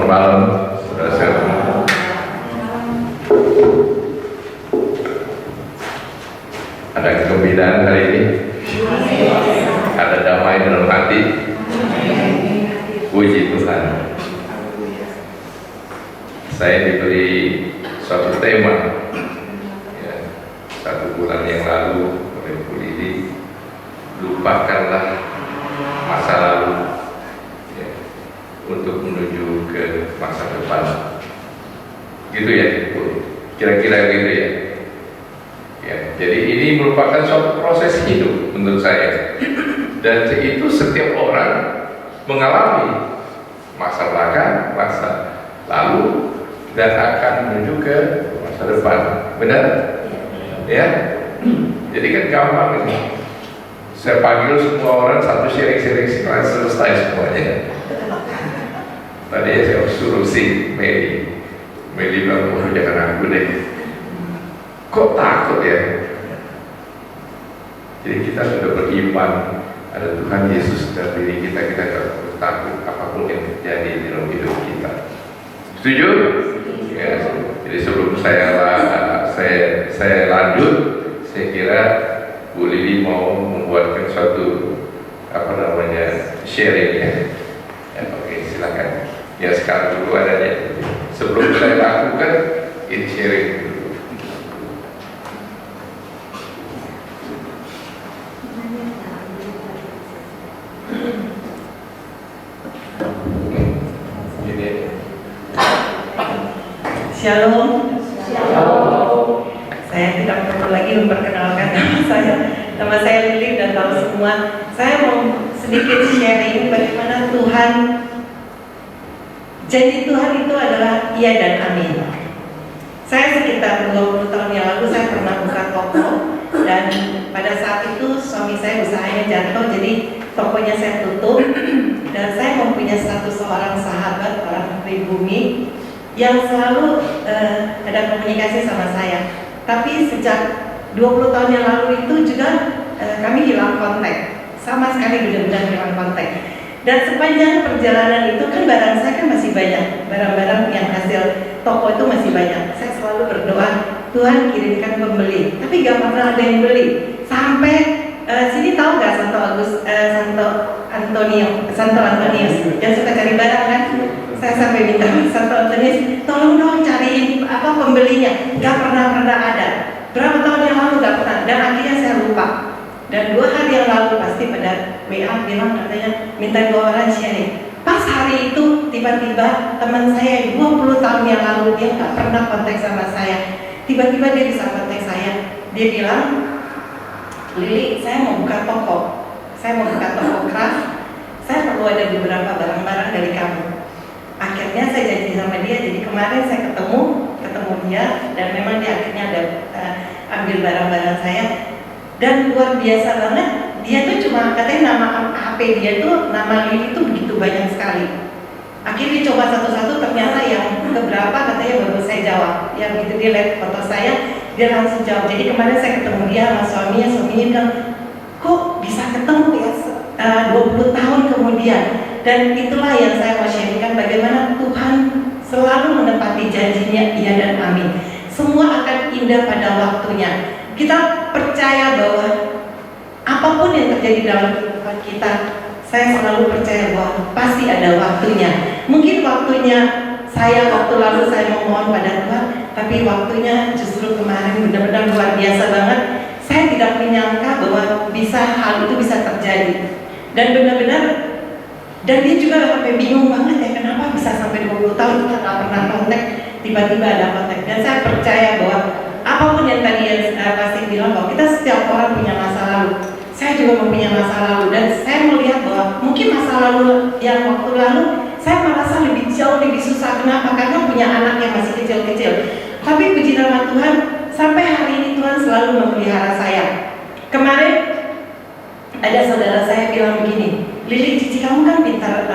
malam, saudara sekalian. Ada kegembiraan hari ini, ada damai dalam hati. Puji Tuhan. Saya diberi suatu tema, ya, 1 bulan yang lalu oleh Bu Lili, lupakanlah masa lalu, ya, untuk menuju ke masa depan. Gitu ya, Bu? Kira-kira gitu ya. Ya, jadi ini merupakan suatu proses hidup menurut saya, dan itu setiap orang mengalami masa belakang, masa lalu, dan akan menuju ke masa depan. Benar? Ya. Jadi kan gampang ini. Saya panggil semua orang satu sharing-sharing selesai semuanya. Tadi saya suruh si Meli bilang, oh jangan aku deh. Kok takut ya? Jadi kita sudah beriman ada Tuhan Yesus dalam diri kita, kita tidak perlu takut apapun yang terjadi dalam hidup kita. Setuju? Ya. Jadi sebelum saya lanjut, saya kira Bu Lili mau membuatkan suatu sharing ya. Ya, oke, silakan. Ya sekarang dulu adanya. Sebelum saya lakukan ini sharing dulu. Shalom. Shalom. Saya tidak perlu lagi memperkenalkan nama saya. Nama saya Lili dan tahu semua. Saya mau sedikit sharing bagaimana Tuhan. Janji Tuhan itu adalah iya dan amin. Saya sekitar 20 tahun yang lalu saya pernah buka toko, dan pada saat itu suami saya usahanya jatuh, jadi tokonya saya tutup, dan saya mempunyai seorang sahabat, orang pribumi yang selalu ada komunikasi sama saya. Tapi sejak 20 tahun yang lalu itu juga kami hilang kontak, sama sekali benar-benar hilang kontak. Dan sepanjang perjalanan itu kan barang saya kan masih banyak, barang-barang yang hasil toko itu masih banyak. Saya selalu berdoa, Tuhan kirimkan pembeli, tapi gak pernah ada yang beli. Sampai sini tahu nggak Santo Antonius yang suka cari barang kan? Saya sampai minta Santo Antonius, tolong dong cariin pembelinya. Gak pernah ada. Berapa tahun yang lalu gak pernah. Dan akhirnya saya lupa. Dan 2 hari yang lalu pasti pada WA bilang katanya minta 2 orang sharing. Pas hari itu tiba-tiba teman saya 20 tahun yang lalu, dia gak pernah kontak sama saya. Tiba-tiba dia bisa kontak saya. Dia bilang, Lili, saya mau buka toko. Saya mau buka toko craft. Saya perlu ada beberapa barang-barang dari kamu. Akhirnya saya janji sama dia, jadi kemarin saya ketemu dia, dan memang dia akhirnya ada ambil barang-barang saya. Dan luar biasa banget, dia tuh cuma katanya nama HP dia tuh, nama Lili tuh begitu banyak sekali. Akhirnya coba satu-satu, ternyata yang keberapa katanya baru saya jawab. Yang begitu dia lihat foto saya, dia langsung jawab. Jadi kemarin saya ketemu dia sama suaminya bilang, kok bisa ketemu ya 20 tahun kemudian. Dan itulah yang saya mau sharingkan, bagaimana Tuhan selalu menepati janjinya, iya dan amin. Semua akan indah pada waktunya. Kita percaya bahwa apapun yang terjadi dalam kehidupan kita, saya selalu percaya bahwa pasti ada waktunya. Mungkin waktunya waktu lalu saya memohon pada Tuhan, tapi waktunya justru kemarin benar-benar luar biasa banget. Saya tidak menyangka bahwa hal itu bisa terjadi. Dan benar-benar, dan dia juga sampai bingung banget ya, kenapa bisa sampai 20 tahun kita nggak pernah kontak, tiba-tiba ada kontak. Dan saya percaya bahwa apapun yang tadi pasti bilang, bahwa kita setiap orang punya masa lalu. Saya juga mempunyai masa lalu, dan saya melihat bahwa mungkin masa lalu yang waktu lalu saya merasa jauh lebih susah. Kenapa? Karena punya anak yang masih kecil-kecil. Tapi puji nama Tuhan, sampai hari ini Tuhan selalu memelihara saya. Kemarin ada saudara saya bilang begini, Lili, cici kamu kan pintar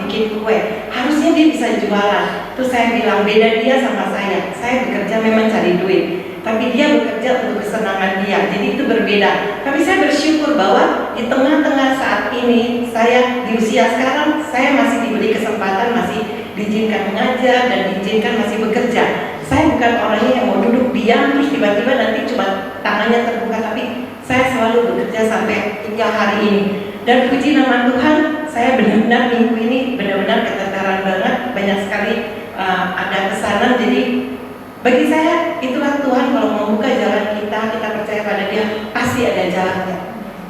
bikin kue, harusnya dia bisa jualan. Terus saya bilang, beda dia sama saya bekerja memang cari duit, tapi dia bekerja untuk kesenangan dia, jadi itu berbeda. Tapi saya bersyukur bahwa di tengah-tengah saat ini, saya di usia sekarang, saya masih diberi kesempatan, masih diizinkan mengajar dan diizinkan masih bekerja. Saya bukan orangnya yang mau duduk diam terus tiba-tiba nanti cuma tangannya terbuka, tapi saya selalu bekerja sampai hingga hari ini. Dan puji nama Tuhan, saya benar-benar minggu ini benar-benar keteteran banget, banyak sekali ada pesanan. Jadi bagi saya itulah Tuhan kalau membuka jalan kita percaya pada Dia, pasti ada jalannya.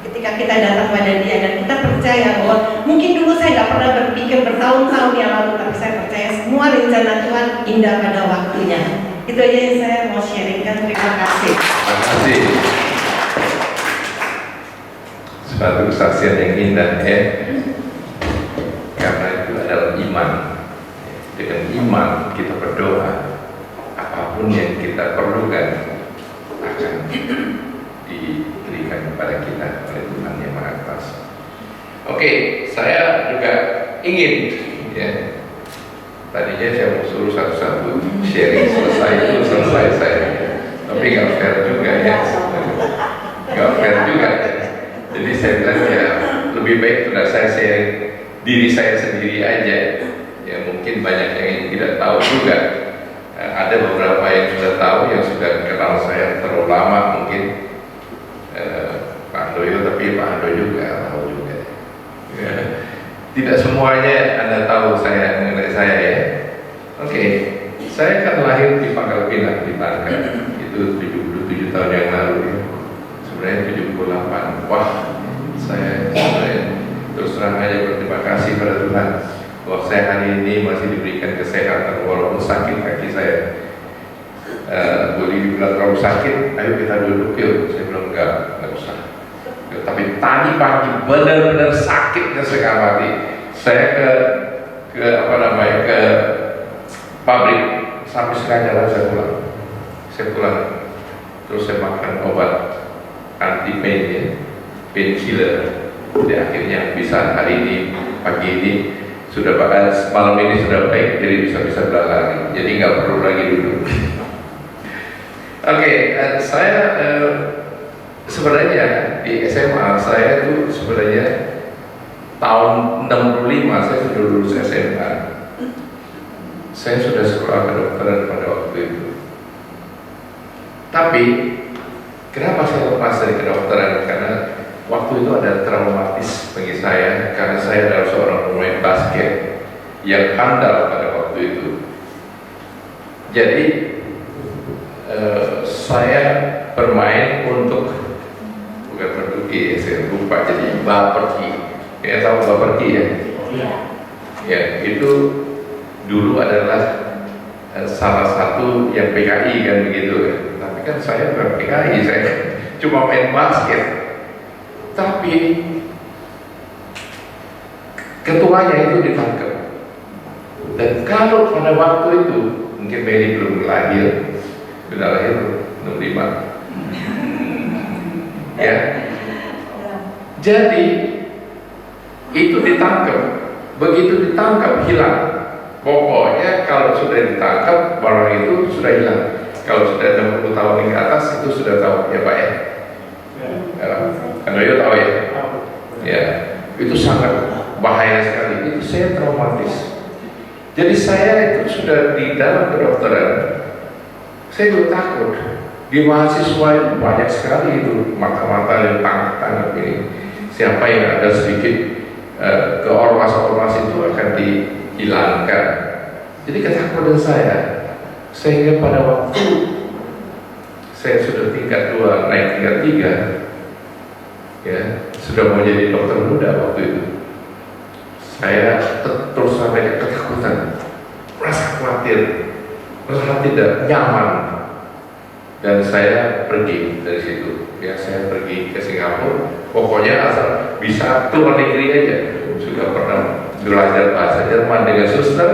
Ketika kita datang pada Dia dan kita percaya bahwa mungkin dulu saya nggak pernah berpikir bertahun-tahun yang lalu, tapi saya percaya semua rencana Tuhan indah pada waktunya. Itu aja yang saya mau sharingkan. Terima kasih. Terima kasih. Suatu kesaksian yang indah ya. Karena itu adalah iman. Dengan iman kita berdoa, apapun yang kita perlukan akan diberikan kepada kita oleh Tuhan Yang Maha Kuasa. Oke, saya juga ingin ya. Tadinya saya mau suruh satu-satu sharing, selesai saya. Tapi nggak fair juga ya. Nggak fair juga. Jadi saya bilang ya lebih baik sudah saya sharing diri saya sendiri aja. Ya mungkin banyak yang tidak tahu juga. Ada beberapa yang sudah tahu, yang sudah kenal saya terlalu lama mungkin. Pak Handoyo, tapi Pak Handoyo juga tahu juga. Ya. Tidak semuanya Anda tahu saya mengenai saya ya. Oke, saya kan lahir di Pangkal Pinang di Bangka. Itu 77 tahun yang lalu ya. Sebenarnya 78. Wah, saya terus terang aja berterima kasih pada Tuhan bahwa saya hari ini masih diberikan kesehatan walaupun sakit kaki saya. Boleh dibilang terlalu sakit, ayo kita duduk yuk. Saya bilang enggak usah. Tapi tadi pagi benar-benar sakitnya sekali. Saya ke pabrik sampai setengah jalan saya pulang. Terus saya makan obat anti pain ya, painkiller. Jadi akhirnya bisa hari ini pagi ini sudah malam ini sudah baik, jadi bisa berlari. Jadi nggak perlu lagi duduk. Oke, saya sebenarnya di SMA saya itu sebenarnya tahun 65 saya sudah lulus SMA. Saya sudah sekolah kedokteran pada waktu itu. Tapi kenapa saya lepas dari kedokteran? Karena waktu itu ada traumatis bagi saya karena saya adalah seorang pemain basket yang handal pada waktu itu. Jadi saya bermain untuk bukan pergi, saya lupa jadi baperki. Ya tahu baperki ya? Ya itu dulu adalah salah satu yang PKI kan begitu ya. Tapi kan saya bukan PKI, saya cuma main basket. Tapi ketuanya itu ditangkap. Dan kalau pada waktu itu mungkin Mary belum lahir, sudah lahir 65. Ya. Jadi itu ditangkap. Begitu ditangkap hilang. Pokoknya kalau sudah ditangkap barang itu sudah hilang. Kalau sudah 60 tahun ke atas itu sudah tahu ya Pak ya. Handoyo tahu ya. Ya, itu sangat bahaya sekali. Itu saya traumatis. Jadi saya itu sudah di dalam kedokteran. Saya juga takut. Di mahasiswa itu banyak sekali itu mata-mata yang tangkap ini. Siapa yang ada sedikit ke ormas-ormas itu akan dihilangkan. Jadi ketakutan saya, sehingga pada waktu saya sudah tingkat 2 naik tingkat 3, ya sudah mau jadi dokter muda waktu itu, saya terus sampai ketakutan, merasa khawatir, merasa tidak nyaman, dan saya pergi dari situ. Ya saya pergi ke Singapura. Pokoknya asal bisa keluar negeri aja. Sudah pernah belajar bahasa Jerman dengan suster,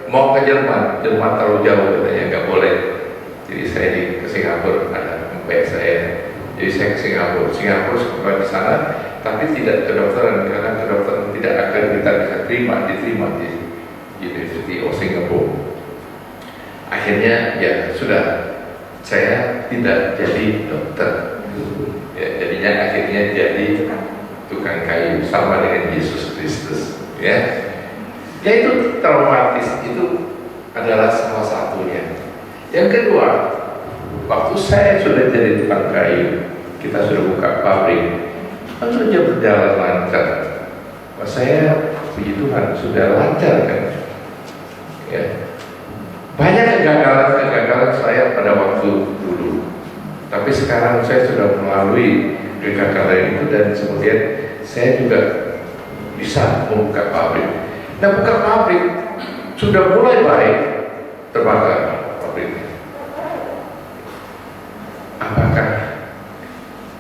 mau ke Jerman terlalu jauh katanya nggak boleh. Jadi saya ke Singapura, ada mbak saya. Jadi saya ke Singapura sekolah di sana, tapi tidak kedokteran karena kedokteran tidak akan kita bisa diterima di University of Singapore. Akhirnya ya sudah, saya tidak jadi dokter. Ya, jadinya akhirnya jadi tukang kayu sama dengan Yesus Kristus. Ya itu traumatis, itu adalah salah satunya. Yang kedua, waktu saya sudah jadi tukang kayu, kita sudah buka pabrik, lalu dia berjalan lancar. Wah, saya puji Tuhan sudah lancar kan. Ya. Banyak kegagalan saya pada waktu dulu, tapi sekarang saya sudah melalui kegagalan itu dan kemudian saya juga bisa membuka pabrik. Nah, buka pabrik sudah mulai baik, terbakar pabriknya. Apakah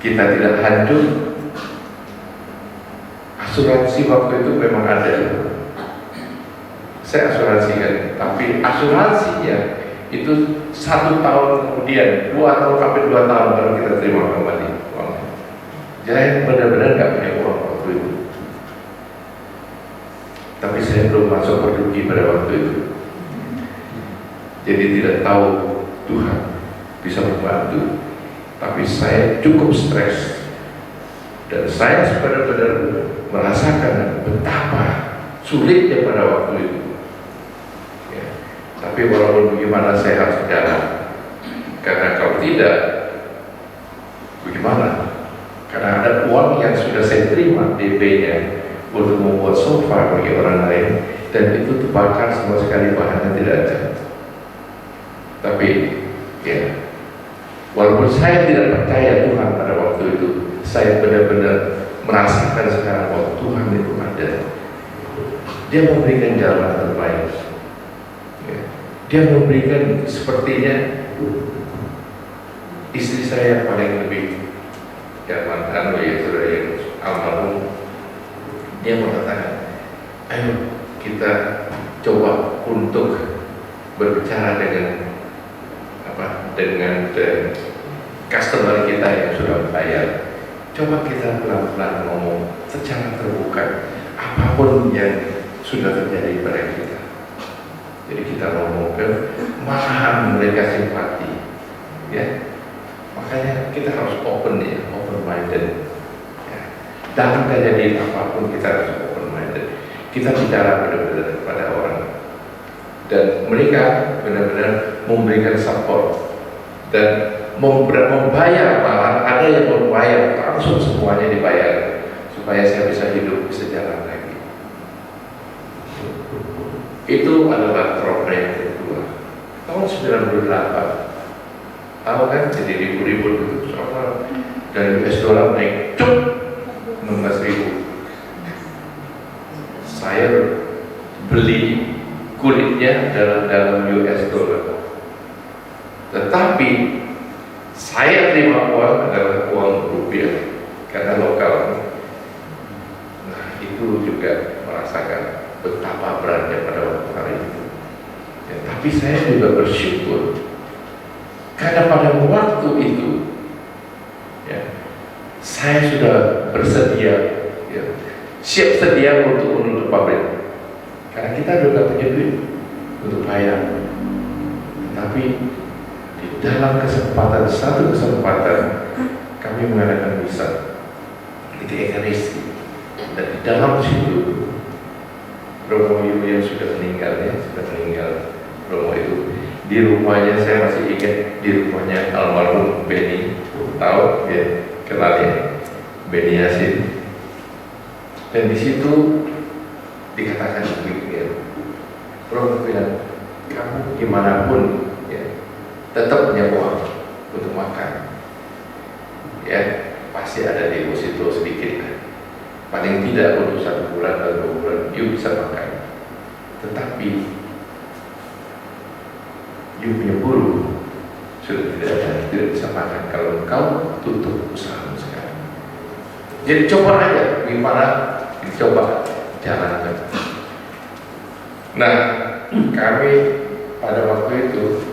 kita tidak hancur? Asuransi waktu itu memang ada. Saya asuransikan, tapi asuransinya itu 1 tahun kemudian, 2 tahun sampai 2 tahun baru kita terima kembali uangnya. Jadi benar-benar nggak punya uang waktu itu. Tapi saya belum masuk perduki pada waktu itu. Jadi tidak tahu Tuhan bisa membantu. Tapi saya cukup stres dan saya benar-benar merasakan betapa sulitnya pada waktu itu. Ya. Tapi walaupun bagaimana saya harus jalan, karena kalau tidak, bagaimana? Karena ada uang yang sudah saya terima DP-nya untuk membuat sofa bagi orang lain, dan itu terbakar sama sekali, bahannya tidak ada. Tapi ya, walaupun saya tidak percaya Tuhan pada waktu itu, saya benar-benar merasakan sekarang bahwa Tuhan itu ada. Dia memberikan jalan terbaik. Ya. Dia memberikan, sepertinya istri saya paling lebih yang mantan, ya saudara yang almarhum, dia mengatakan, ayo kita coba untuk berbicara dengan customer kita yang sudah bayar. Coba kita pelan-pelan ngomong secara terbuka apapun yang sudah terjadi pada kita. Jadi kita ngomong ke malahan mereka simpati, ya. Makanya kita harus open ya, open minded. Ya. Dalam kejadian apapun kita harus open minded. Kita bicara benar-benar kepada orang, dan mereka benar-benar memberikan support dan membayar, malah ada yang membayar langsung, semuanya dibayar supaya saya bisa hidup, bisa jalan lagi. Itu adalah trauma yang kedua. Tahun 98, tahu kan, jadi ribut-ribut gitu, soalnya dari US dollar naik cuk 16.000. Saya beli kulitnya dalam US dollar, tetapi saya terima uang adalah uang rupiah karena lokal. Nah, itu juga merasakan betapa beratnya pada waktu hari itu. Ya, tapi saya juga bersyukur karena pada waktu itu, ya, saya sudah bersedia, ya, siap sedia untuk menutup pabrik. Karena kita juga punya duit untuk bayar. Tapi di dalam satu kesempatan kami mengadakan misa di Ekaristi, dan di dalam situ Romo yang sudah meninggal, Romo itu di rumahnya, saya masih ingat, di rumahnya almarhum Beni, tahu ya, kenalnya Beni Yasin, dan di situ dikatakan begini, Romo bilang, kamu gimana pun ya, tetap punya uang untuk makan, ya pasti ada deposito sedikit kan, paling tidak untuk 1 bulan atau 2 bulan you bisa makan, tetapi you punya buruh sudah tidak bisa makan kalau kau tutup usaha sekarang. Jadi coba aja gimana, dicoba jalankan. Nah, kami pada waktu itu,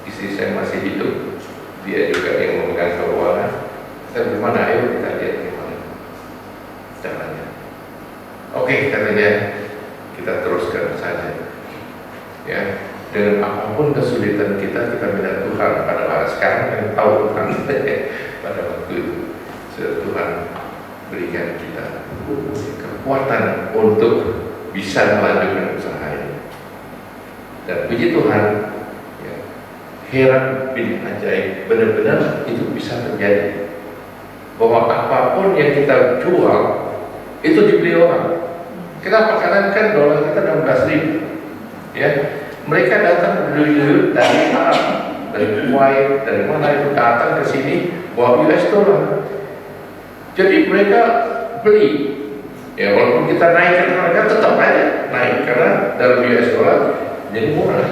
istri saya masih hidup, dia juga yang memegang keuangan. Saya bagaimana, ayo kita lihat gimana jalannya. Oke, katanya kita teruskan saja. Ya, dengan apapun kesulitan kita minta Tuhan pada waktu sekarang yang tahu Tuhan pada waktu itu sudah Tuhan berikan kita kekuatan untuk bisa melanjutkan usaha ini. Dan puji Tuhan, ya, heran bin ajaib, benar-benar itu bisa terjadi. Bahwa apapun yang kita jual itu dibeli orang. Kenapa? Karena kan dolar kita 16.000, ya. Mereka datang dari Arab, dari Kuwait, dari mana itu datang ke sini bawa US dollar. Jadi mereka beli. Ya walaupun kita naikkan harga tetap aja naik karena dalam US dollar jadi murah.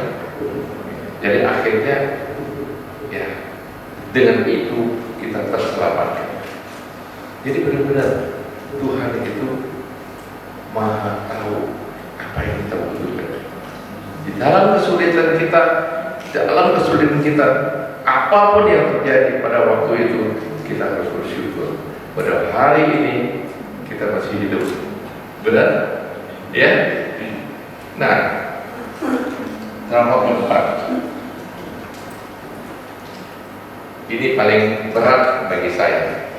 Jadi akhirnya ya dengan itu kita terselamatkan. Jadi benar-benar Tuhan itu Maha tahu apa yang kita butuhkan. Di dalam kesulitan kita, apapun yang terjadi pada waktu itu, kita harus bersyukur. Pada hari ini kita masih hidup, benar? Ya. Nah, nomor 4. Ini paling berat bagi saya.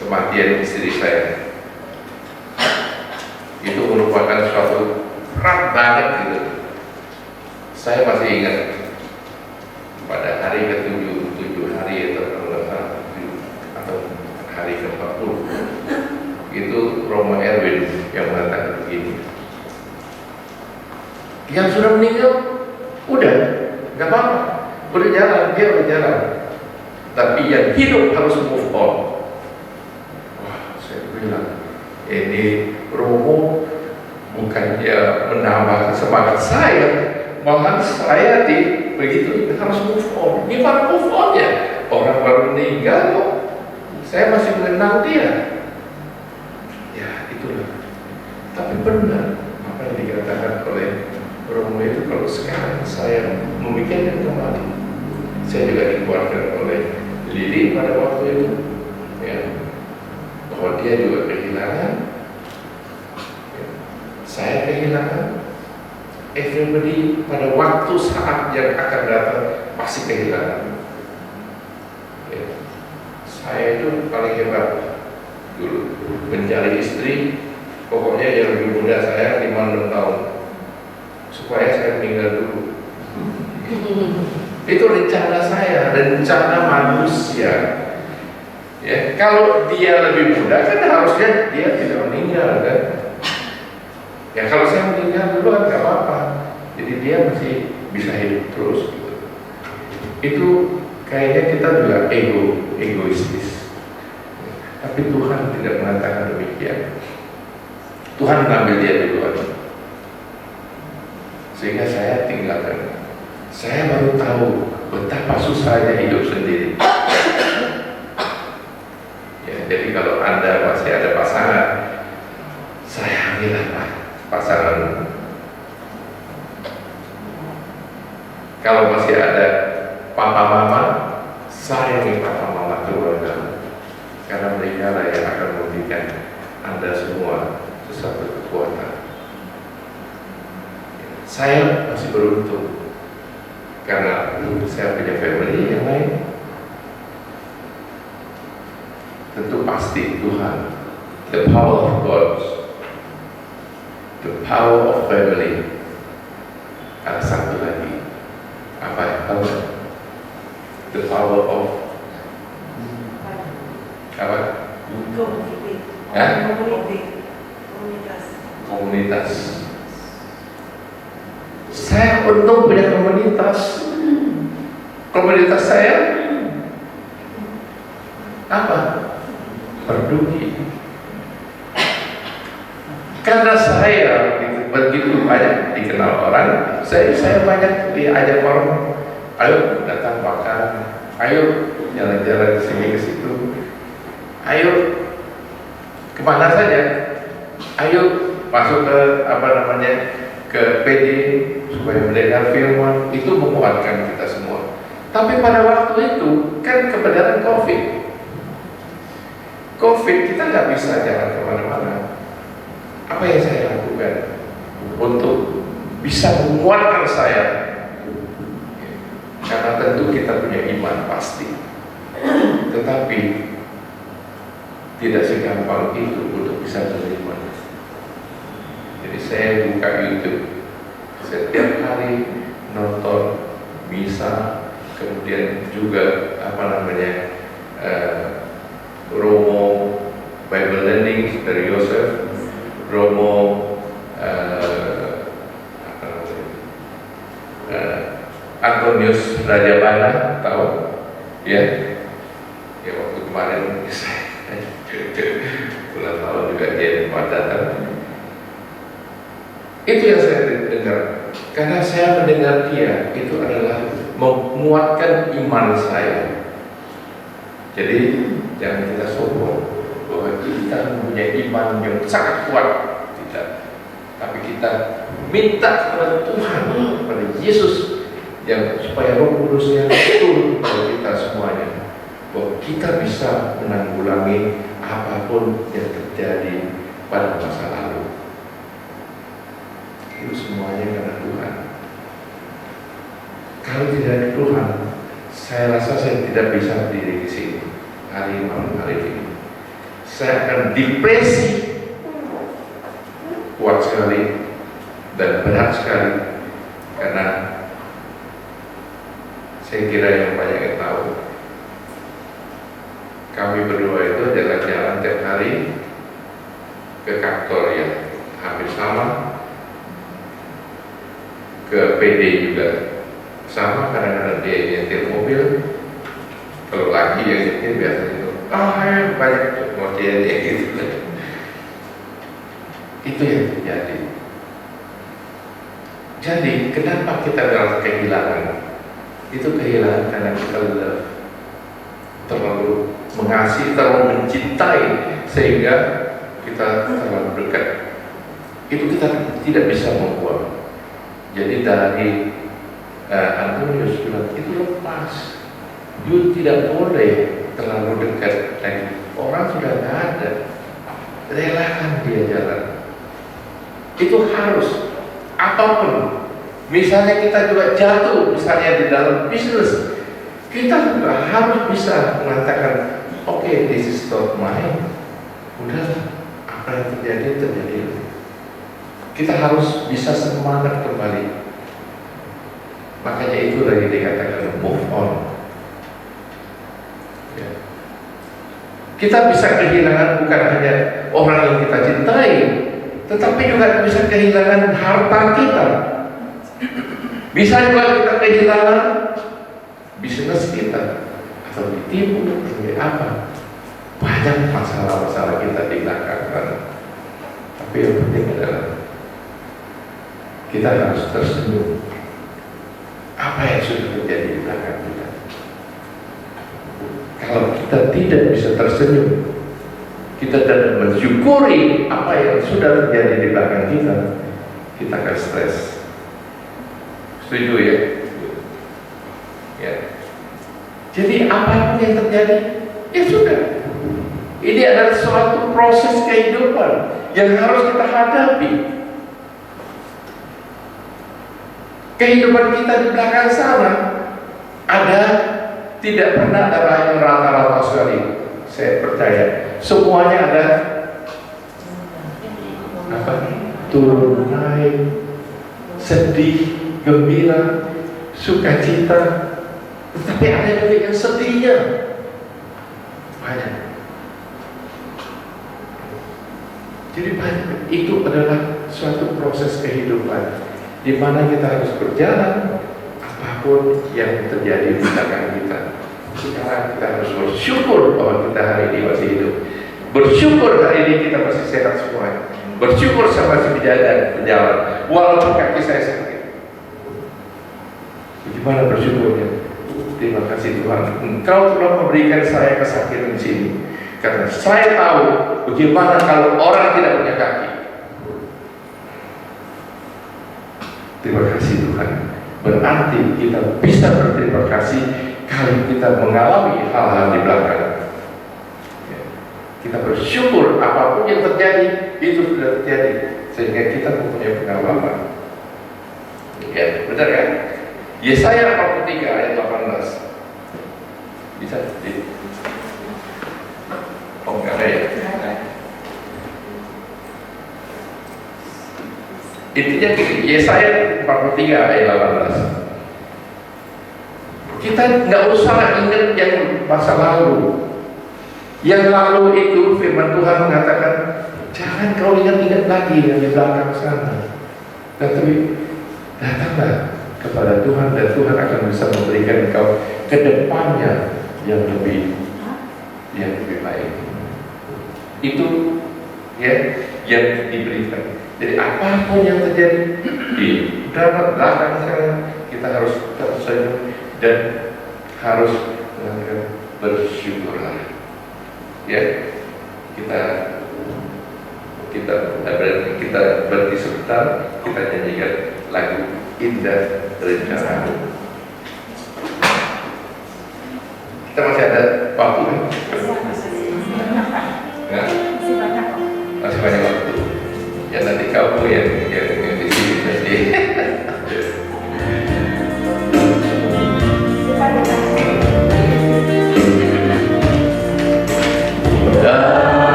Kematian istri saya. Itu merupakan suatu berat banget gitu. Saya masih ingat pada hari ke-7, 7 hari atau hari ke-40 itu Romo Erwin yang mengatakan begini, yang sudah meninggal udah nggak apa-apa, udah jalan, dia udah jalan, tapi yang hidup harus move on. Wah, saya bilang ini Romo bukannya menambah semangat saya, malah saya begitu harus move on. Gimana move on ya? Orang baru meninggal kok, saya masih mengenal dia. Ya itulah. Tapi benar apa yang dikatakan oleh Romo itu, kalau sekarang saya memikirkan kembali, saya juga dikuatkan oleh Lili pada waktu itu, ya, bahwa dia juga kehilangan. Saya kehilangan, everybody pada waktu saat yang akan datang pasti kehilangan. Ya. Saya itu paling hebat dulu mencari istri, pokoknya yang lebih muda saya 5-6 tahun, supaya saya meninggal dulu. Itu rencana saya, rencana manusia. Ya, kalau dia lebih muda kan harusnya dia tidak meninggal kan. Ya kalau saya meninggal duluan nggak apa-apa, jadi dia masih bisa hidup terus gitu. Itu kayaknya kita juga egoistis. Tapi Tuhan tidak mengatakan demikian. Tuhan mengambil dia duluan, sehingga saya tinggalkan. Saya baru tahu betapa susahnya hidup sendiri. Ya, jadi kalau Anda masih ada pasangan, sayangilah pasangan. Kalau masih ada papa mama, sayangi papa mama keluarga, karena mereka lah yang akan memberikan Anda semua sesuatu kekuatan. Saya masih beruntung karena saya punya family yang lain. Tentu pasti Tuhan, the power of God, the power of family. Ada satu lagi, apa ya? The power of apa? Komunitas. Saya untung punya komunitas. Komunitas saya apa? Perduki. Karena saya begitu banyak dikenal orang, saya banyak diajak orang, ayo datang makan, ayo jalan-jalan ke sini ke situ, ayo kemana saja, ayo masuk ke ke PD supaya mendengar firman. Itu menguatkan kita semua. Tapi pada waktu itu kan kebenaran COVID kita nggak bisa jalan kemana-mana. Apa yang saya lakukan untuk bisa menguatkan saya? Karena tentu kita punya iman pasti, tetapi tidak segampang itu untuk bisa menerima. Jadi saya buka YouTube, hari nonton misa, kemudian juga Romo Bible Learning dari Yosef, Romo Antonius Rajabana, tahu ya? Ya waktu kemarin bulan lalu juga dia datang. Itu yang saya dengar, karena saya mendengar dia itu adalah menguatkan iman saya. Jadi jangan kita sombong bahwa kita mempunyai iman yang sangat kuat, tidak. Tapi kita minta kepada Tuhan, kepada Yesus, yang supaya Roh Kudusnya turun kepada kita semuanya, bahwa kita bisa menanggulangi apapun yang terjadi pada masa lalu. Itu semuanya karena Tuhan. Kalau tidak ada Tuhan, saya rasa saya tidak bisa berdiri di sini hari ini. Saya akan depresi kuat sekali dan berat sekali, karena saya kira yang banyak yang tahu, kami berdua itu adalah jalan tiap hari ke kantor yang hampir sama, ke PD juga sama. Kadang-kadang dia nyetir mobil, kalau lagi yang nyetir biasanya itu banyak mobil dia gitu. Itu yang terjadi. Jadi kenapa kita dalam kehilangan? Itu kehilangan karena kita terlalu mengasihi, terlalu mencintai, sehingga kita terlalu dekat. Itu kita tidak bisa membuang. Jadi dari Antonius bilang, itu lepas. You tidak boleh terlalu dekat lagi. Orang sudah tidak ada. Relakan dia jalan. Itu harus. Apapun. Misalnya kita juga jatuh, misalnya di dalam bisnis, kita juga harus bisa mengatakan, okay, this is not mine. Udah, apa yang terjadi. Kita harus bisa semangat kembali. Makanya itu lagi dikatakan move on. Ya. Kita bisa kehilangan bukan hanya orang yang kita cintai, tetapi juga bisa kehilangan harta kita. Bisa juga kita kehilangan bisnis kita, atau ditipu, atau apa. Banyak masalah-masalah kita di belakang sana. Tapi yang penting adalah kita harus tersenyum. Apa yang sudah terjadi di belakang kita? Kalau kita tidak bisa tersenyum, kita tidak mensyukuri apa yang sudah terjadi di belakang kita akan stres. Setuju ya? Ya. Jadi apapun yang terjadi, ya sudah. Ini adalah suatu proses kehidupan yang harus kita hadapi. Kehidupan kita di belakang sana tidak pernah ada yang rata-rata sekali. Saya percaya semuanya ada turun naik, sedih, gembira, sukacita. Tapi ada juga yang sedihnya banyak. Jadi banyak. Itu adalah suatu proses kehidupan di mana kita harus berjalan apapun yang terjadi di belakang kita. Sekarang kita harus bersyukur bahwa kita hari ini masih hidup. Bersyukur hari ini kita masih sehat semua. Bersyukur saya masih berjalan walaupun kaki saya sakit. Bagaimana bersyukurnya? Terima kasih Tuhan, Engkau telah memberikan saya kesakitan di sini. Karena saya tahu bagaimana kalau orang tidak punya kaki. Terima kasih Tuhan. Berarti kita bisa berterima kasih kalau kita mengalami hal-hal di belakang. Kita bersyukur apapun yang terjadi itu sudah terjadi, sehingga kita mempunyai pengalaman. Ya, benar kan? Yesaya 43 ayat 18. Bisa di enggak ada ya? Intinya gini, Yesaya 43 ayat 18. Kita nggak usah ingat yang masa lalu. Yang lalu itu firman Tuhan mengatakan, jangan kau ingat-ingat lagi yang di belakang sana. Tetapi datanglah kepada Tuhan dan Tuhan akan bisa memberikan kau ke depannya yang lebih baik. Itu ya yang diberikan. Jadi apapun yang terjadi di belakang sana, kita harus tersenyum dan harus bersyukurlah. Ya, kita berhenti sebentar, kita nyanyikan lagu Indah Rencanamu. Kita masih ada waktu kan? Ya? Masih banyak waktu. Ya nanti kamu yang di sini nanti.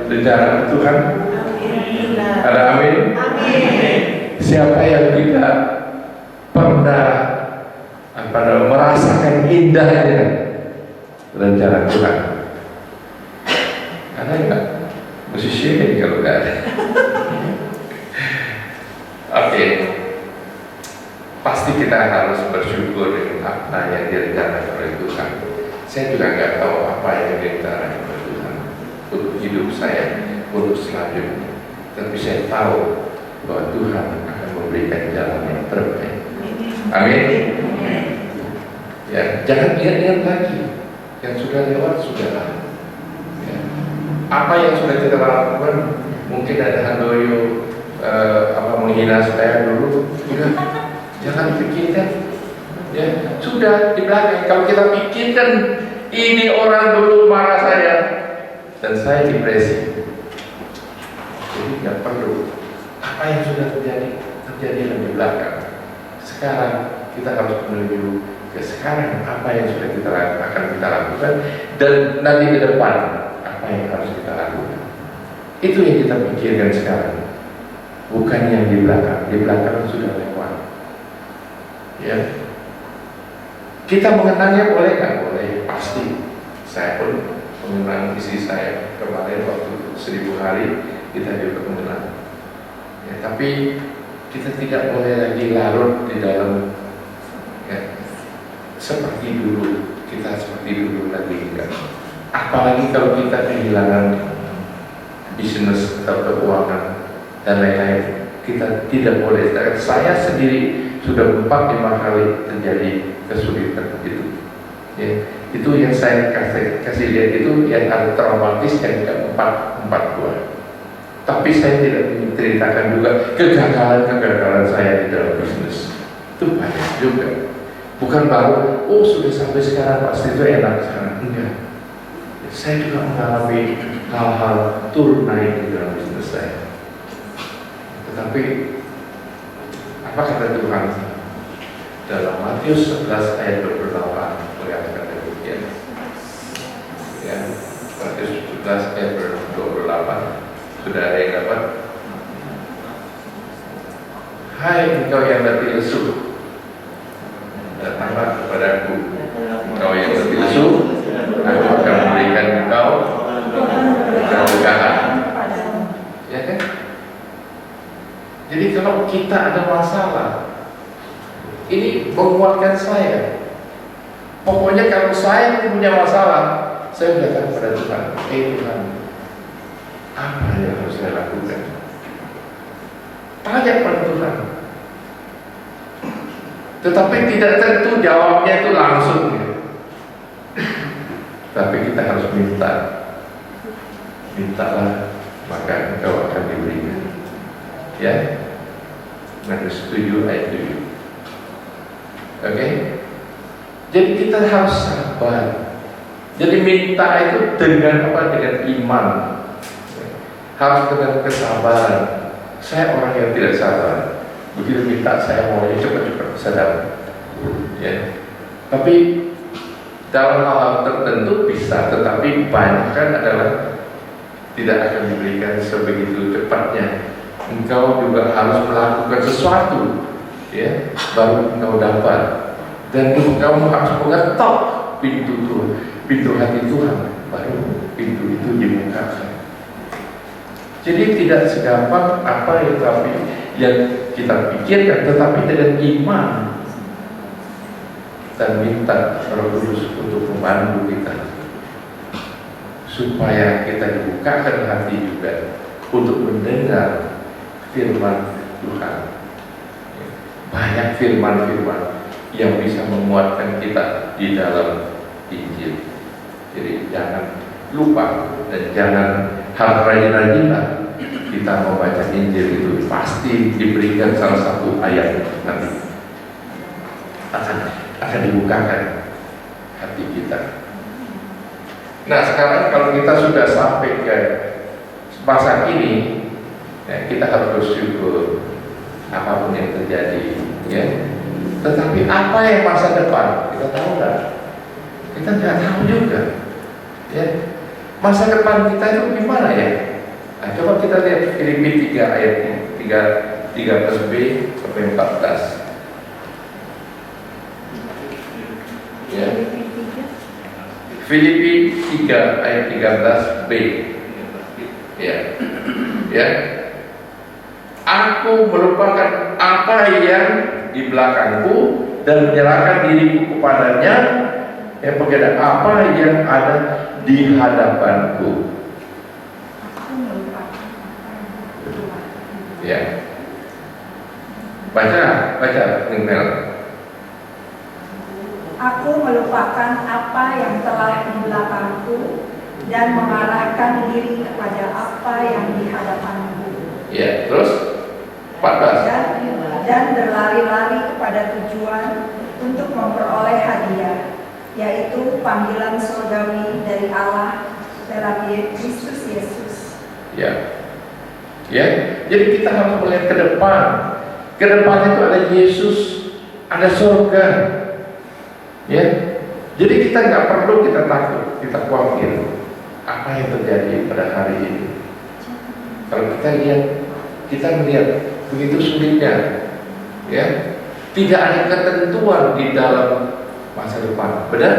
Rencana Tuhan. Ada amin. Siapa yang tidak pernah merasakan indahnya rencana Tuhan? Ada nggak? Musisi ini kalau nggak ada. Oke. Pasti kita harus bersyukur dengan apa yang direncanakan oleh Tuhan. Saya juga nggak tahu apa yang direncanakan oleh Tuhan untuk hidup saya, untuk selanjutnya. Tapi saya tahu bahwa Tuhan akan memberikan jalan yang terbaik. Amin. Ya, jangan ingat-ingat lagi yang sudah lewat sudahlah. Ya. Apa yang sudah kita lakukan, mungkin ada Handoyo menghina saya dulu, jangan pikirkan. Ya, sudah di belakang. Kalau kita pikirkan ini orang dulu marah saya dan saya depresi, jadi nggak perlu. Apa yang sudah terjadi di belakang. Sekarang kita harus menuju ke sekarang, apa yang sudah akan kita lakukan, dan nanti ke depan apa yang harus kita lakukan. Itu yang kita pikirkan sekarang, bukan yang di belakang. Di belakang sudah lewat. Ya. Kita mengenangnya boleh nggak? Boleh, pasti. Saya pun mengenang istri saya kemarin waktu 1000 hari, kita juga mengenang. Ya, tapi kita tidak boleh lagi larut di dalam seperti dulu. Kita seperti dulu lagi enggak. Apalagi kalau kita kehilangan bisnis atau keuangan dan lain-lain, kita tidak boleh. Saya sendiri sudah 4-5 kali terjadi kesulitan itu. Ya, itu yang saya kasih lihat itu yang ada traumatis yang keempat dua. Tapi saya tidak menceritakan juga kegagalan saya di dalam bisnis. Itu banyak juga. Bukan baru, oh sudah sampai sekarang pasti itu enak sekarang. Enggak. Saya juga mengalami hal-hal turun naik di dalam bisnis saya. Tetapi apa kata Tuhan? Dalam Matius 11 ayat 28 mengatakan demikian. Ya, Matius 11 ayat 28. Sudah ada yang dapat? Hai engkau yang letih lesu, datanglah kepadaku. Engkau yang letih lesu, aku akan memberikan engkau kemudahan. Ya kan? Jadi kalau kita ada masalah, ini menguatkan saya. Pokoknya kalau saya punya masalah, saya datang kepada Tuhan. Tuhan, apa yang harus saya lakukan? Tanya pada Tuhan. Tetapi tidak tentu jawabnya itu langsung. Tapi kita harus minta. Mintalah, maka engkau akan diberikan. Ya, Matius 7 ayat 7. Oke? Jadi kita harus sabar. Jadi minta itu dengan apa? Dengan iman. Harus dengan kesabaran. Saya orang yang tidak sabar. Begitu minta saya maunya cepat-cepat sadar. Ya. Tapi dalam hal tertentu bisa, tetapi banyak kan adalah tidak akan diberikan sebegitu cepatnya. Engkau juga harus melakukan sesuatu, ya, baru engkau dapat. Dan engkau harus mengetok pintu Tuhan, pintu hati Tuhan, baru pintu itu dibukakan. Jadi tidak segampang apa yang kita pikirkan, tetapi dengan iman dan minta Roh Kudus untuk membantu kita supaya kita dibukakan hati juga untuk mendengar firman Tuhan. Banyak firman-firman yang bisa menguatkan kita di dalam Injil. Jadi jangan lupa dan jangan rajin-rajinlah kita membaca Injil itu, pasti diberikan salah satu ayat nanti akan dibukakan hati kita. Nah sekarang kalau kita sudah sampai ke masa ini, ya, kita harus bersyukur apapun yang terjadi, ya. Tetapi apa yang masa depan kita tahu nggak? Kita nggak tahu juga, ya. Masa depan kita itu gimana ya? Nah, coba kita lihat Filipi 3 ayat 13b sampai 14. Ya. Filipi 3 ayat 13b. Ya. Ya. Aku melupakan apa yang di belakangku dan menyerahkan diriku kepadanya, yang kepada apa yang ada di hadapanku. Ya. Baca Nengmel. Aku melupakan apa yang telah di belakangku dan mengarahkan diri kepada apa yang di hadapanku. Ya, terus 14. Dan berlari-lari kepada tujuan untuk memperoleh hadiah, yaitu panggilan surgawi dari Allah dalam Kristus Yesus. Ya. Ya, jadi kita harus melihat ke depan. Ke depan itu ada Yesus, ada surga. Ya, jadi kita nggak perlu kita takut, kita khawatir apa yang terjadi pada hari ini. Kalau kita lihat, kita melihat begitu sulitnya, ya, tidak ada ketentuan di dalam masa depan. Benar?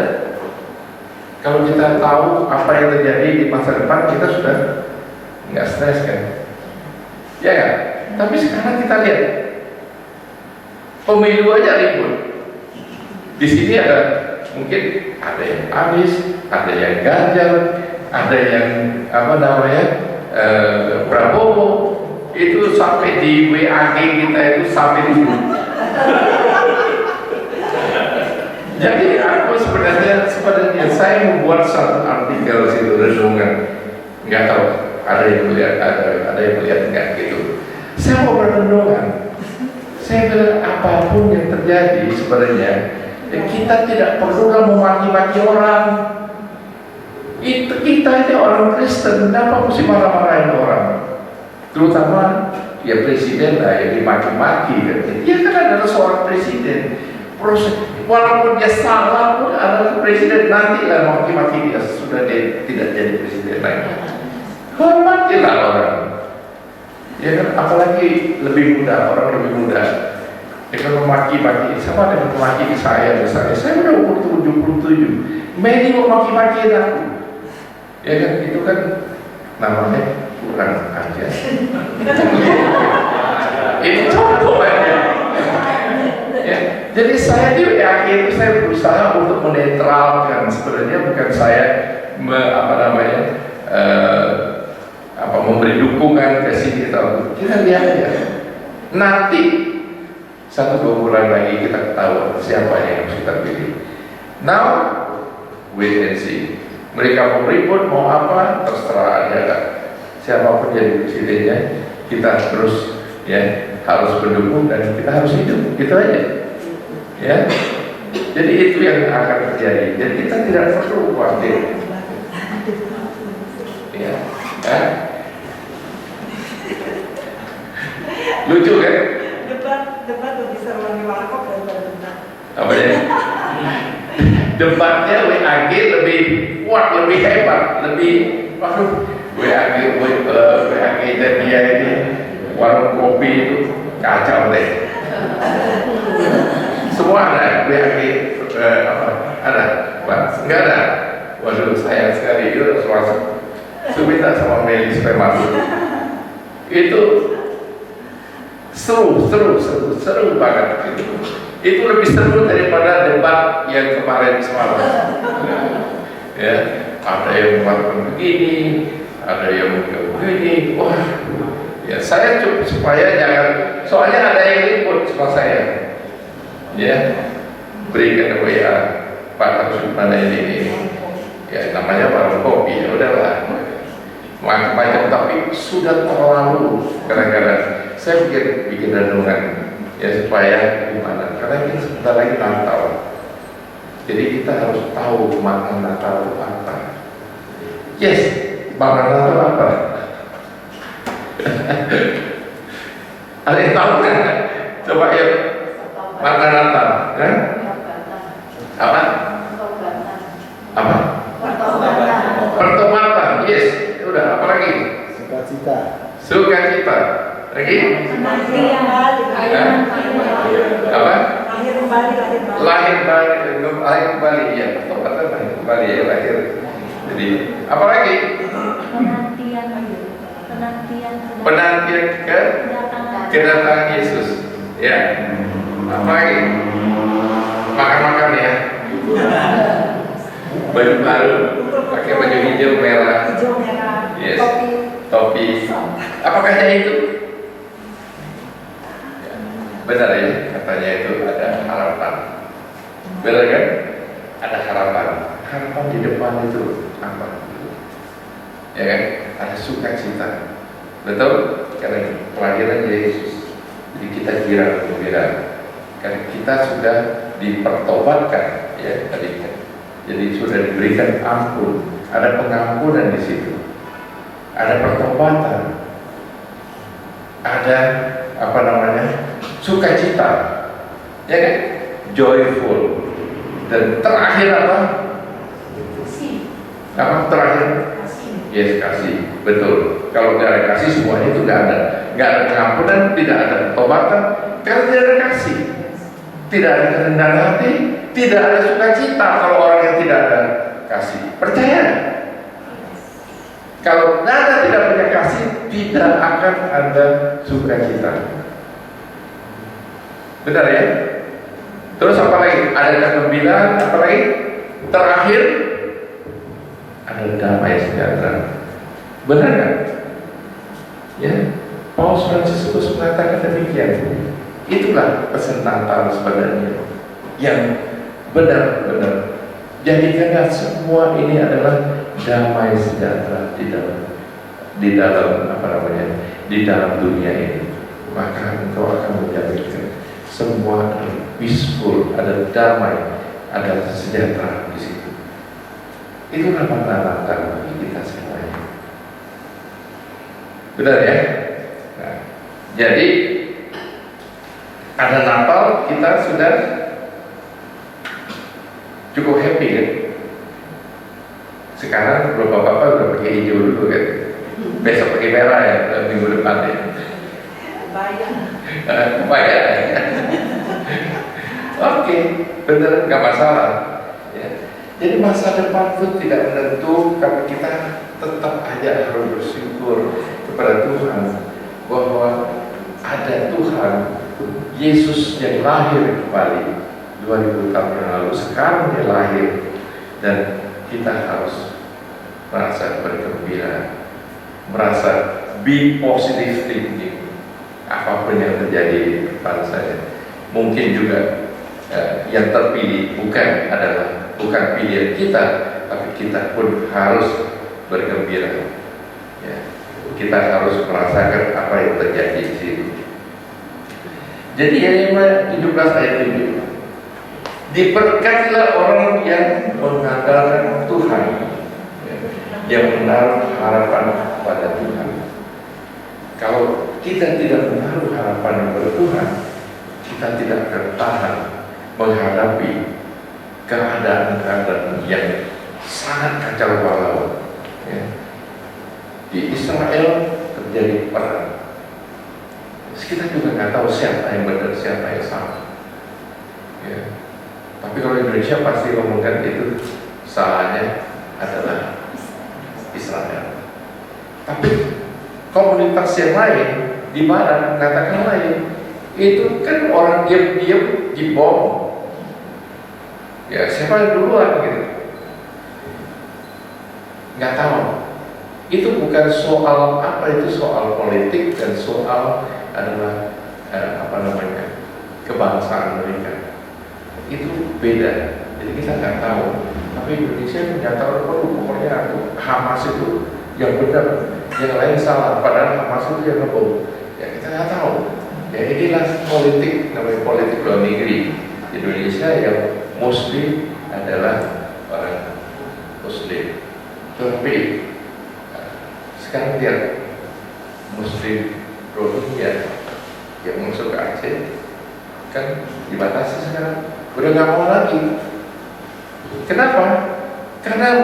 Kalau kita tahu apa yang terjadi di masa depan, kita sudah nggak stres kan? Ya kan? Tapi sekarang kita lihat pemilu aja ribut. Di sini ada mungkin ada yang habis, ada yang Ganjar, ada yang Prabowo. Itu sampai di WAG kita itu sampai di jadi aku sebenarnya saya membuat satu artikel situ renungan, nggak tahu ada yang melihat, ada yang melihat nggak gitu. Saya mau berenungan. Saya bilang apapun yang terjadi sebenarnya kita tidak perlu memaki-maki orang. Itu kita ini orang Kristen, kenapa mesti marah-marahin orang? Terutama ya presiden lah yang dimaki-maki. Dia kan adalah seorang presiden. Walaupun dia salah pun adalah presiden, nanti lah maki-maki dia sudah dia tidak jadi presiden lagi. Hormatilah orang. Ya kan, apalagi lebih muda, orang lebih muda. Dia kan memaki-maki, sama dengan memaki saya misalnya. Saya udah umur 77, Medi mau maki-maki aku. Ya kan, itu kan namanya kurang aja. Itu contoh aja. Ya, jadi saya di WAG itu saya berusaha untuk menetralkan, sebenarnya bukan saya memberi dukungan ke sini atau kita lihat aja. Nanti 1-2 bulan lagi kita ketahuan siapa yang harus kita pilih. Now wait and see. Mereka mau ribut mau apa terserah aja lah. Siapapun jadi presidennya, kita terus ya harus mendukung dan kita harus hidup, gitu aja. Ya, jadi itu yang akan terjadi. Jadi kita tidak perlu khawatir. Ya, kan? Lucu kan? Debat lebih seru di warkop daripada debat. Apa ya? Debatnya WAG lebih kuat, lebih hebat, lebih WAG dan dia ini warung kopi itu kacau deh. Semua ada WAG ada, Pak? Enggak ada. Waduh, sayang sekali itu suasana. Saya minta sama Meli supaya masuk. Itu seru banget gitu. Itu lebih seru daripada debat yang kemarin semalam. Ya, ada yang mengatakan begini, ada yang begini. Wah, ya saya cukup supaya jangan, soalnya ada yang ribut sama saya. Ya, berikan WA Pak harus mana ini. Ya namanya warung kopi, ya udahlah. Macam-macam, tapi sudah terlalu kadang-kadang. Saya bikin renungan ya supaya gimana, karena ini sebentar lagi Natal, jadi kita harus tahu makna Natal itu apa. Yes, makna Natal apa? Ada yang tahu kan? Coba ya, makna Natal kan? Apa? Pertobatan. Yes, udah, apa lagi? Sukacita. Lagi? Apa? Lahir kembali, ya. Pertobatan lahir kembali, ya, lahir. Jadi, apa lagi? Penantian kedatangan Yesus. Ya. Apa lagi? Makan-makan ya. Baju baru, pakai baju hijau merah. Yes. Topi. Apakah hanya itu? Benar ya, katanya itu ada harapan. Benar kan? Ada harapan. Harapan di depan itu apa? Ya kan? Ada sukacita. Betul? Karena kelahiran Yesus. Jadi kita gembira. Karena kita sudah dipertobatkan, ya tadi kan. Jadi sudah diberikan ampun. Ada pengampunan di situ. Ada pertobatan. Ada sukacita, ya kan? Joyful. Dan terakhir apa? Apa terakhir? Yes, kasih. Betul. Kalau tidak ada kasih, semuanya itu tidak ada. Tidak ada pengampunan, tidak ada pertobatan, karena tidak ada kasih. Tidak ada kerendahan hati, tidak ada sukacita kalau orang yang tidak ada kasih. Percaya? Kalau nada tidak punya kasih, tidak akan ada sukacita. Benar ya? Terus apa lagi? Ada kegembiraan, apa lagi? Terakhir ada damai sejahtera. Benar kan? Ya, Paulus Fransiskus mengatakan demikian. Itulah pesan Natal sebenarnya yang benar-benar. Jadikanlah semua ini adalah damai sejahtera di dalam di dalam dunia ini. Maka engkau akan menjadikan semua peaceful, ada damai, ada sejahtera di situ. Itulah makna Natal bagi kita semuanya. Benar ya? Nah, jadi ada Natal kita sudah cukup happy kan? Sekarang bapak-bapak udah pakai hijau dulu kan? Besok pakai merah ya, minggu depan ya. Bayar ya. Oke, benar, nggak masalah. Ya. Jadi masa depan itu tidak menentu, tapi kita tetap aja harus bersyukur kepada Tuhan bahwa ada Tuhan Yesus yang lahir kembali 2000 tahun yang lalu. Sekarang dia lahir dan kita harus merasa bergembira, merasa be positive thinking apapun yang terjadi di depan saya. Mungkin juga yang terpilih bukan pilihan kita, tapi kita pun harus bergembira. Ya. Kita harus merasakan apa yang terjadi di sini. Jadi Yeremia 17 ayat 7. Diberkatilah orang yang mengandalkan Tuhan, yang menaruh harapan pada Tuhan. Kalau kita tidak menaruh harapan pada Tuhan, kita tidak akan tahan menghadapi keadaan-keadaan yang sangat kacau balau. Ya. Di Israel terjadi perang. Kita juga nggak tahu siapa yang benar, siapa yang salah. Ya. Tapi kalau Indonesia pasti ngomongkan itu salahnya adalah Israel. Tapi komunitas yang lain di barat katakan lain, itu kan orang diam-diam dibom. Ya siapa yang duluan gitu? Nggak tahu. Itu bukan soal apa, itu soal politik dan soal adalah kebangsaan mereka. Itu beda. Jadi kita nggak tahu. Tapi Indonesia menyatakan pokoknya Hamas itu yang benar, yang lain salah. Padahal Hamas itu yang ngebom. Ya kita nggak tahu. Ya inilah politik, namanya politik luar negeri. Indonesia yang Muslim adalah orang Muslim. Tapi sekarang lihat Muslim Rohingya yang masuk ke Aceh kan dibatasi sekarang, udah nggak mau lagi. Kenapa? Karena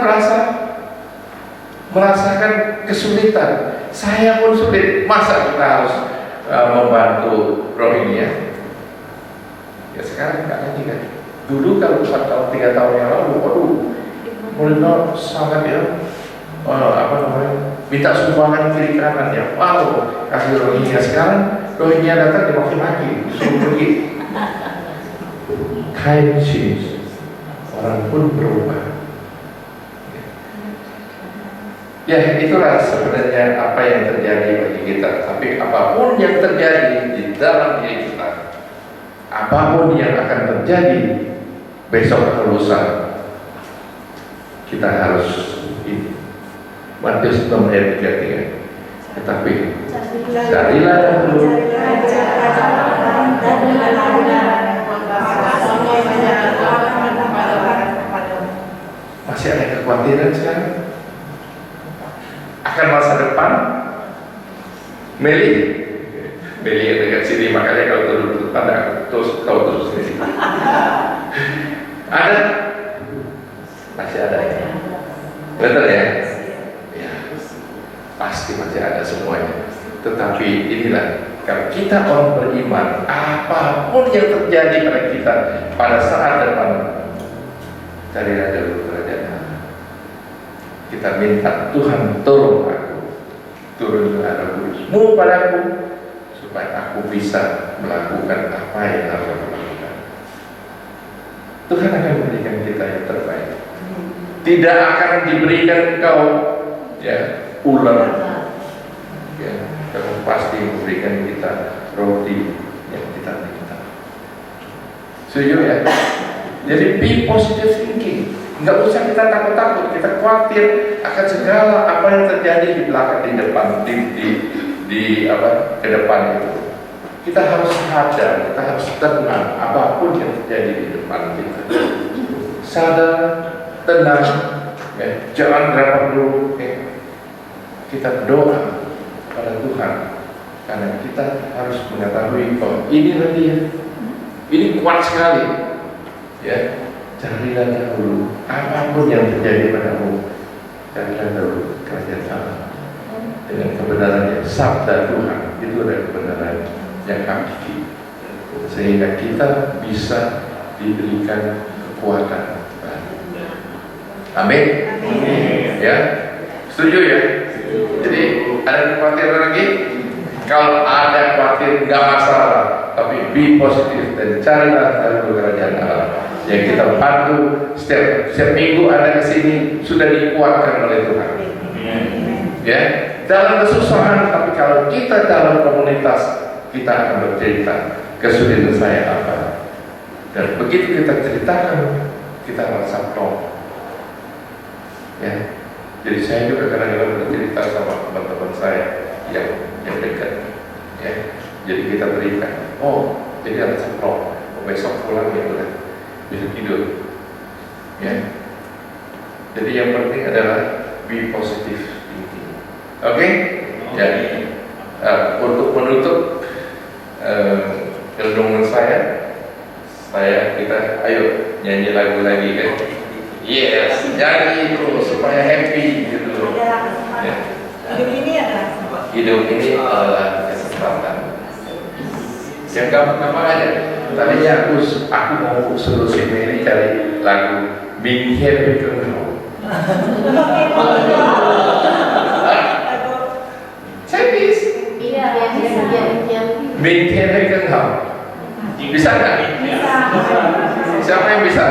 merasakan kesulitan. Saya pun sulit, masa kita harus membantu Rohingya? Ya sekarang nggak lagi kan. Dulu kalau 4 tahun, 3 tahun yang lalu, Mulino sangat ya minta sumbangan kiri kanan ya, kasih Rohingya. Sekarang Rohingya datang dimaki-maki, disuruh pergi. Time change, orang pun berubah. Ya itulah sebenarnya apa yang terjadi bagi kita. Tapi apapun yang terjadi di dalam diri kita, apapun yang akan terjadi besok atau lusa, kita harus ini. Matius 6 ayat 33. Tetapi carilah dahulu masih ada kekhawatiran sekarang akan masa depan. Meli yang dekat sini, makanya kalau turun pada terus sini ada, masih ada ya, betul ya? Ya pasti masih ada semuanya. Tetapi inilah, kalau kita orang beriman, apapun yang terjadi pada kita pada saat depan, carilah dulu kerajaan Allah. Kita minta Tuhan tolong aku, turunlah Roh Kudus-Mu padaku, supaya aku bisa melakukan apa yang harus aku lakukan. Tuhan akan memberikan kita yang terbaik. tidak akan diberikan engkau ya ular, ya, Tuhan pasti memberikan kita roti yang kita minta. Setuju ya? Jadi be positive thinking. Nggak usah kita takut-takut, kita khawatir akan segala apa yang terjadi di belakang, di depan, ke depan itu. Kita harus sadar, kita harus tenang apapun yang terjadi di depan kita. Sadar, tenang, ya, jangan gerabak dulu. Ya. Kita berdoa pada Tuhan karena kita harus mengetahui bahwa inilah Dia. Ini kuat sekali. Ya, carilah dahulu apapun yang terjadi padamu, carilah dahulu kerajaan Allah dengan kebenarannya. Sabda Tuhan itu adalah kebenaran yang hakiki, sehingga kita bisa diberikan kekuatan. Amin. Ya, setuju ya? Jadi ada kekhawatiran lagi? Kalau ada khawatir nggak masalah, tapi be positif dan carilah dahulu kerajaan Allah. Yang kita bantu setiap minggu ada di sini sudah dikuatkan oleh Tuhan. Ya, dalam kesusahan, tapi kalau kita dalam komunitas, kita akan bercerita kesulitan saya apa. Dan begitu kita ceritakan, kita merasa plong. Ya, jadi saya juga kadang-kadang bercerita sama teman-teman saya yang dekat. Ya, jadi kita berikan. Oh, jadi ada plong. Besok pulang ya udah bisa tidur. Ya. Jadi yang penting adalah be positive thinking. Oke? Jadi untuk menutup renungan kita ayo nyanyi lagu lagi kan? Yes, nyanyi terus supaya happy gitu. Ya. Hidup ini adalah kesempatan. Yang gampang-gampang aja. Tadinya aku mau suruh si Mary cari lagu Minh Thiên Với Cơn Hậu. Chinese. Minh Thiên Với Cơn Hậu. Bisa nggak? Siapa yang bisa?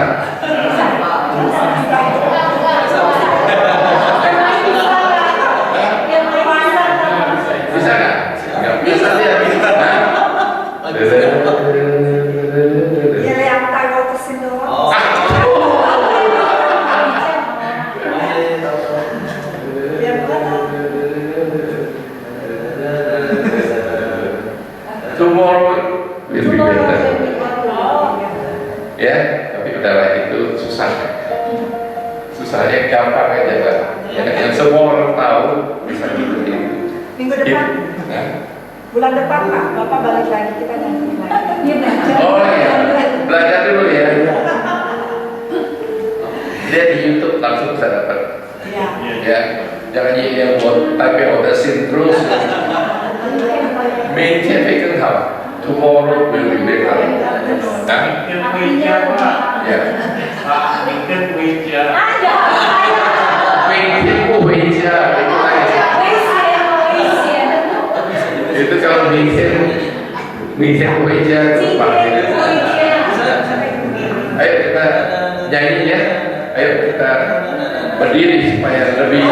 Bisa nggak? Nggak bisa dia. Tomorrow will be better. Ya, tapi udahlah itu susah. Susahnya gampang aja kan. Yang semua orang tahu bisa ngikutin. Minggu depan, bulan depan Pak, Bapak balik lagi, kita nyanyi lagi. Iya belajar. Oh iya, belajar dulu ya. Dia di YouTube langsung bisa dapat. Iya. Ya, jangan yang buat type audition terus. Minh Thiên Với Cơn Hậu. Tomorrow will be better. Nah, ya. Minh Thiên Của Huế Gia itu lagi. Itu kalau Minh Thiên Của Huế Gia itu pakai. Ayo kita nyanyi ya. Ayo kita berdiri supaya lebih